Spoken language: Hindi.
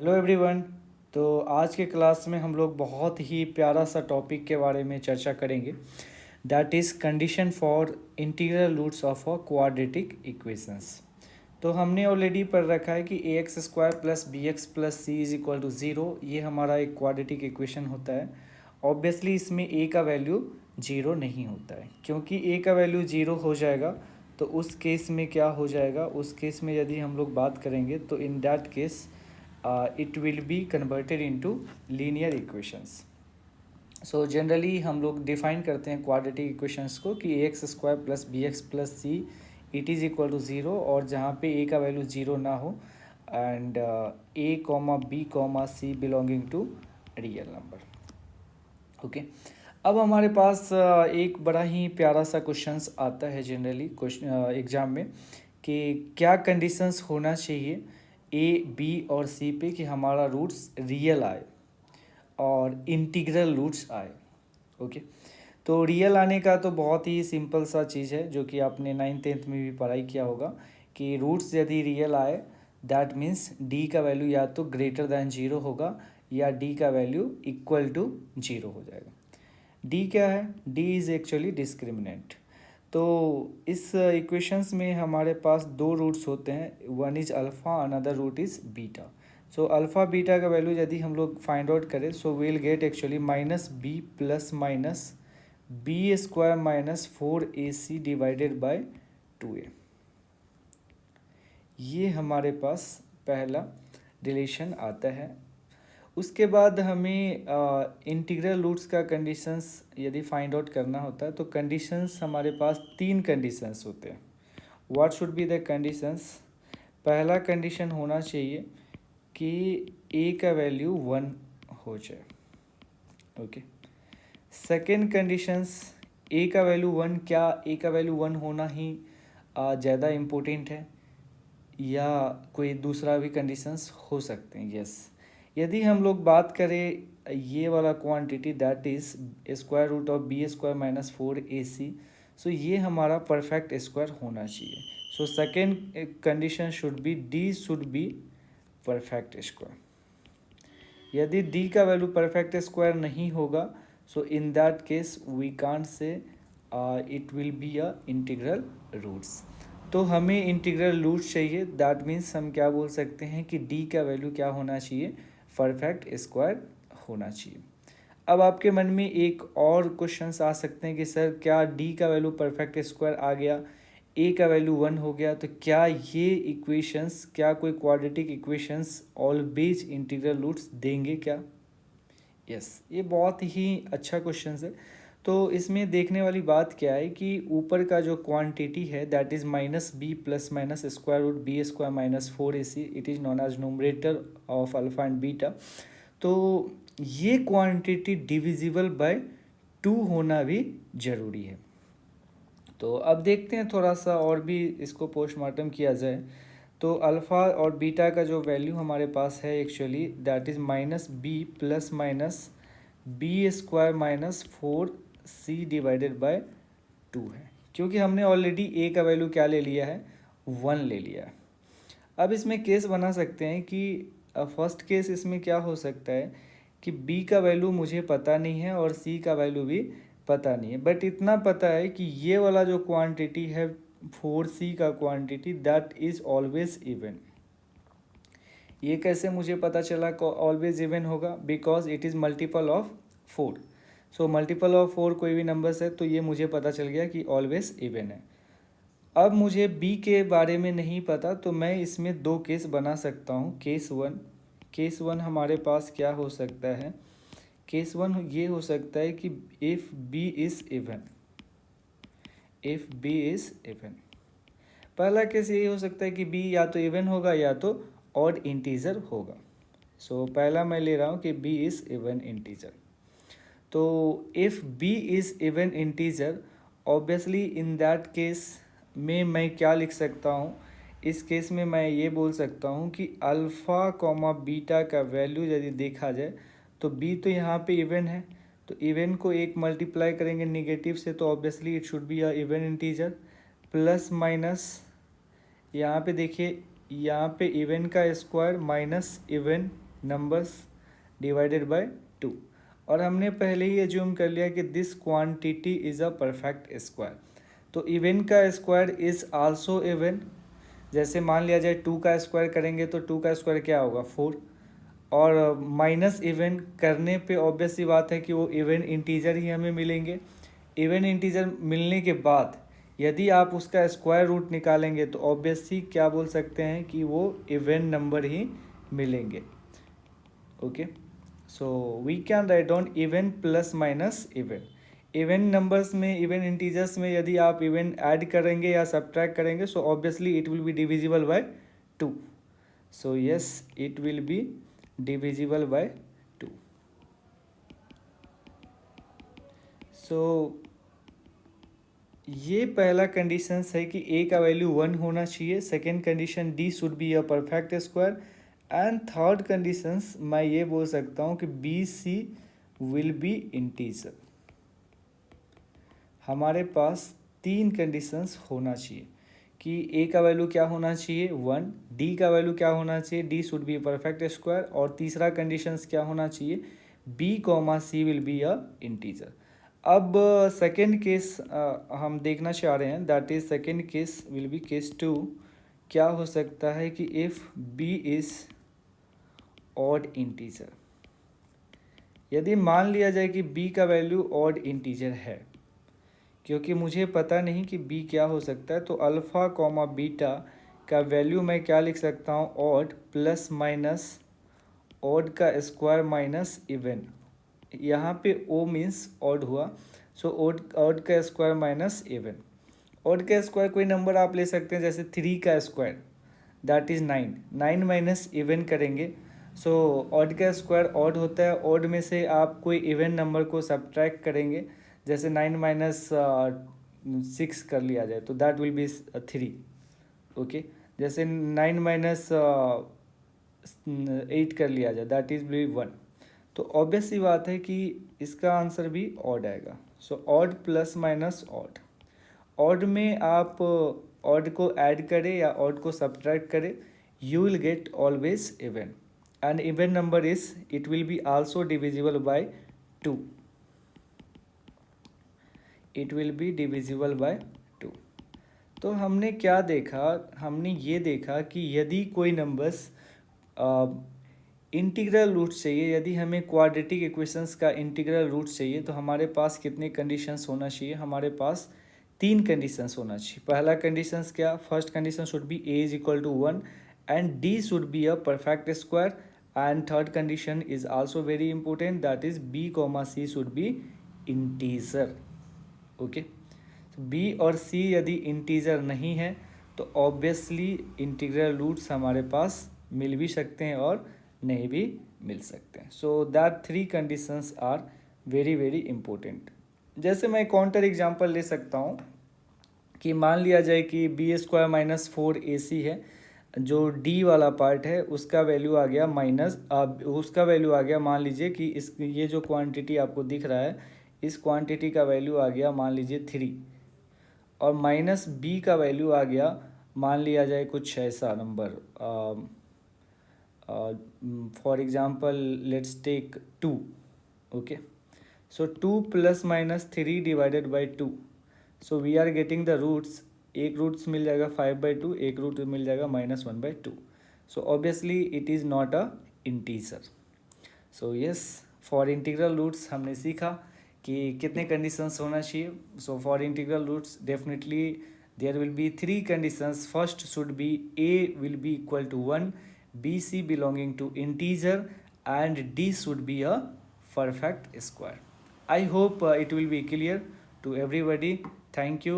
Hello everyone. तो आज के क्लास में हम लोग बहुत ही प्यारा सा टॉपिक के बारे में चर्चा करेंगे, that is condition for integral roots of a quadratic equations. तो हमने ऑलरेडी पढ़ रखा है कि A X square plus B X plus C is equal to zero, ये हमारा एक क्वाड्रेटिक इक्वेशन होता है। ऑब्वियसली इसमें ए का वैल्यू जीरो नहीं होता है, क्योंकि ए का वैल्यू जीरो हो जाएगा तो उस केस में क्या हो जाएगा, उस केस में यदि हम लोग बात करेंगे तो in that case it will be converted into linear equations. So generally हम लोग डिफाइन करते हैं क्वाड्रेटिक इक्वेशंस को कि A X square plus B X plus C it is equal to zero, और जहाँ पे ए का वैल्यू ज़ीरो ना हो and A comma B comma C belonging to real number. Okay, अब हमारे पास एक बड़ा ही प्यारा सा क्वेश्चंस आता है जनरली क्वेश्चन एग्ज़ाम में कि क्या कंडीशंस होना चाहिए ए बी और सी पे कि हमारा रूट्स रियल आए और इंटीग्रल रूट्स आए। ओके, तो रियल आने का तो बहुत ही सिंपल सा चीज़ है जो कि आपने 9th-10th में भी पढ़ाई किया होगा कि रूट्स यदि रियल आए दैट मीन्स डी का वैल्यू या तो ग्रेटर दैन जीरो होगा या डी का वैल्यू इक्वल टू जीरो हो जाएगा। डी क्या है? D is actually discriminant. तो इस इक्वेशंस में हमारे पास दो रूट्स होते हैं, one is alpha, another root is beta. So alpha beta का वैल्यू यदि हम लोग फाइंड आउट करें so will get actually minus B plus minus B square minus 4ac divided by 2a। ये हमारे पास पहला रिलेशन आता है। उसके बाद हमें इंटीग्रल रूट्स का कंडीशंस यदि फाइंड आउट करना होता है तो कंडीशंस हमारे पास तीन कंडीशंस होते हैं। What should be the conditions? पहला कंडीशन होना चाहिए कि ए का वैल्यू 1 हो जाए। ओके, सेकेंड कंडीशंस, ए का वैल्यू 1, क्या ए का वैल्यू 1 होना ही ज़्यादा इम्पोर्टेंट है या कोई दूसरा भी कंडीशंस हो सकते हैं? यस, यदि हम लोग बात करें ये वाला quantity that is square root of B square minus 4ac, so ये हमारा परफेक्ट स्क्वायर होना चाहिए। So second condition should be D should be perfect square. यदि डी का वैल्यू परफेक्ट स्क्वायर नहीं होगा so in that case we can't say it will be a integral roots. तो हमें इंटीग्रल रूट्स चाहिए, दैट मीन्स हम क्या बोल सकते हैं कि डी का वैल्यू क्या होना चाहिए? परफेक्ट स्क्वायर होना चाहिए। अब आपके मन में एक और क्वेश्चंस आ सकते हैं कि सर क्या डी का वैल्यू परफेक्ट स्क्वायर आ गया, ए का वैल्यू 1 हो गया, तो क्या ये इक्वेशंस, क्या कोई quadratic equations always integral roots देंगे क्या? यस, ये बहुत ही अच्छा क्वेश्चन है। तो इसमें देखने वाली बात क्या है कि ऊपर का जो क्वांटिटी है that is minus B plus minus square root B square minus 4ac, it is known as numerator of alpha and beta. तो ये क्वांटिटी डिविजिबल बाय 2 होना भी ज़रूरी है। तो अब देखते हैं थोड़ा सा और भी इसको पोस्टमार्टम किया जाए तो अल्फ़ा और बीटा का जो वैल्यू हमारे पास है actually that is minus B plus minus B square minus 4c divided by 2 है, क्योंकि हमने ऑलरेडी ए का वैल्यू क्या ले लिया है? 1 ले लिया है। अब इसमें केस बना सकते हैं कि फर्स्ट केस इसमें क्या हो सकता है कि बी का वैल्यू मुझे पता नहीं है और सी का वैल्यू भी पता नहीं है, बट इतना पता है कि ये वाला जो क्वांटिटी है 4c का quantity that is always even. ये कैसे मुझे पता चला ऑलवेज इवन होगा? Because it is multiple of 4। So multiple of 4 कोई भी नंबर्स है तो ये मुझे पता चल गया कि ऑलवेज इवन है। अब मुझे बी के बारे में नहीं पता तो मैं इसमें दो केस बना सकता हूँ। केस वन हमारे पास क्या हो सकता है? केस वन ये हो सकता है कि इफ़ बी इज़ इवन, पहला केस ये हो सकता है कि बी या तो इवन होगा या तो ऑड इंटीजर होगा। सो पहला मैं ले रहा हूँ कि बी इज़ इवन इंटीजर। तो if B is even integer obviously in that case में मैं क्या लिख सकता हूँ? इस केस में मैं ये बोल सकता हूँ कि अल्फ़ा कॉमा बीटा का वैल्यू यदि देखा जाए तो बी तो यहाँ पे इवन है, तो इवन को एक मल्टीप्लाई करेंगे निगेटिव से तो obviously it should be a even integer. Plus minus यहाँ पे देखिए, यहाँ पे इवन का square minus even numbers divided by 2। और हमने पहले ही एज्यूम कर लिया कि this quantity is a perfect square. तो इवन का स्क्वायर इज़ आल्सो इवन। जैसे मान लिया जाए 2 का स्क्वायर करेंगे तो 2 का स्क्वायर क्या होगा 4। और माइनस इवन करने पे ऑब्वियस सी बात है कि वो इवन इंटीजर ही हमें मिलेंगे। इवन इंटीजर मिलने के बाद यदि आप उसका स्क्वायर रूट निकालेंगे तो ऑब्वियसली क्या बोल सकते हैं कि वो इवन नंबर ही मिलेंगे। Okay, so we can write down even plus minus even. Even numbers में, इवन इंटीजर्स में यदि आप इवन ऐड करेंगे या सब्ट्रैक्ट करेंगे so obviously it will be divisible by 2। So yes, it will be divisible by 2। So ये पहला कंडीशंस है कि ए का वैल्यू 1 होना चाहिए। Second condition D should be a perfect square. And third conditions मैं ये बोल सकता हूँ कि B C will be integer. हमारे पास 3 कंडीशंस होना चाहिए कि ए का वैल्यू क्या होना चाहिए 1, डी का वैल्यू क्या होना चाहिए D should be perfect square, और तीसरा कंडीशंस क्या होना चाहिए B comma C will be a integer. अब सेकेंड केस हम देखना चाह रहे हैं, that is second case will be case 2। क्या हो सकता है कि if B is odd integer. यदि मान लिया जाए कि b का वैल्यू ऑड इंटीजर है, क्योंकि मुझे पता नहीं कि b क्या हो सकता है, तो अल्फ़ा कॉमा बीटा का वैल्यू मैं क्या लिख सकता हूँ ऑड प्लस माइनस ऑड का स्क्वायर माइनस इवन। यहाँ पे o मीन्स ऑड हुआ, सो ऑड ऑड का स्क्वायर माइनस इवन। ऑड का स्क्वायर कोई नंबर आप ले सकते हैं, जैसे 3 का square that is 9। 9 minus even करेंगे सो ऑड का स्क्वायर ऑड होता है, ऑड में से आप कोई इवन नंबर को सब्ट्रैक्ट करेंगे, जैसे 9 माइनस 6 कर लिया जाए तो दैट विल बी 3। ओके, जैसे 9 माइनस 8 कर लिया जाए दैट इज बी 1। तो ऑब्वियस सी बात है कि इसका आंसर भी ऑड आएगा। So odd plus minus odd. Odd में आप ऑड को ऐड करें या ऑड को सब्ट्रैक्ट करें, you will get always even. And even number is it will be also divisible by 2। It will be divisible by 2। तो हमने क्या देखा, हमने ये देखा कि यदि कोई नंबर्स इंटीग्रल रूट चाहिए, यदि हमें क्वाड्रेटिक इक्वेशंस का इंटीग्रल रूट चाहिए तो हमारे पास कितने कंडीशंस होना चाहिए, हमारे पास 3 कंडीशंस होना चाहिए। पहला कंडीशंस क्या, first condition should be a is equal to 1 and d should be a perfect square. And third condition is also very important, that is b comma c should be integer. Okay, b और c यदि इंटीजर नहीं है तो ऑब्वियसली इंटीग्रल रूट्स हमारे पास मिल भी सकते हैं और नहीं भी मिल सकते हैं। So that 3 conditions are very very important. जैसे मैं काउंटर एग्जांपल ले सकता हूँ कि मान लिया जाए कि बी स्क्वायर माइनस 4ac है, जो डी वाला पार्ट है उसका वैल्यू आ गया माइनस, उसका वैल्यू आ गया, मान लीजिए कि इस ये जो क्वांटिटी आपको दिख रहा है इस क्वांटिटी का वैल्यू आ गया मान लीजिए 3, और माइनस बी का वैल्यू आ गया मान लिया जाए कुछ ऐसा नंबर, for example let's take 2। Okay, so 2 plus minus 3 divided by 2, so we are getting the roots. एक रूट्स मिल जाएगा 5/2, एक रूट मिल जाएगा -1/2। So obviously it is not a integer. So yes, for integral roots हमने सीखा कि कितने कंडीशंस होना चाहिए। So for integral roots definitely there will be 3 conditions. First should be a will be equal to 1, b c belonging to integer and d should be a perfect square. I hope it will be clear to everybody. Thank you.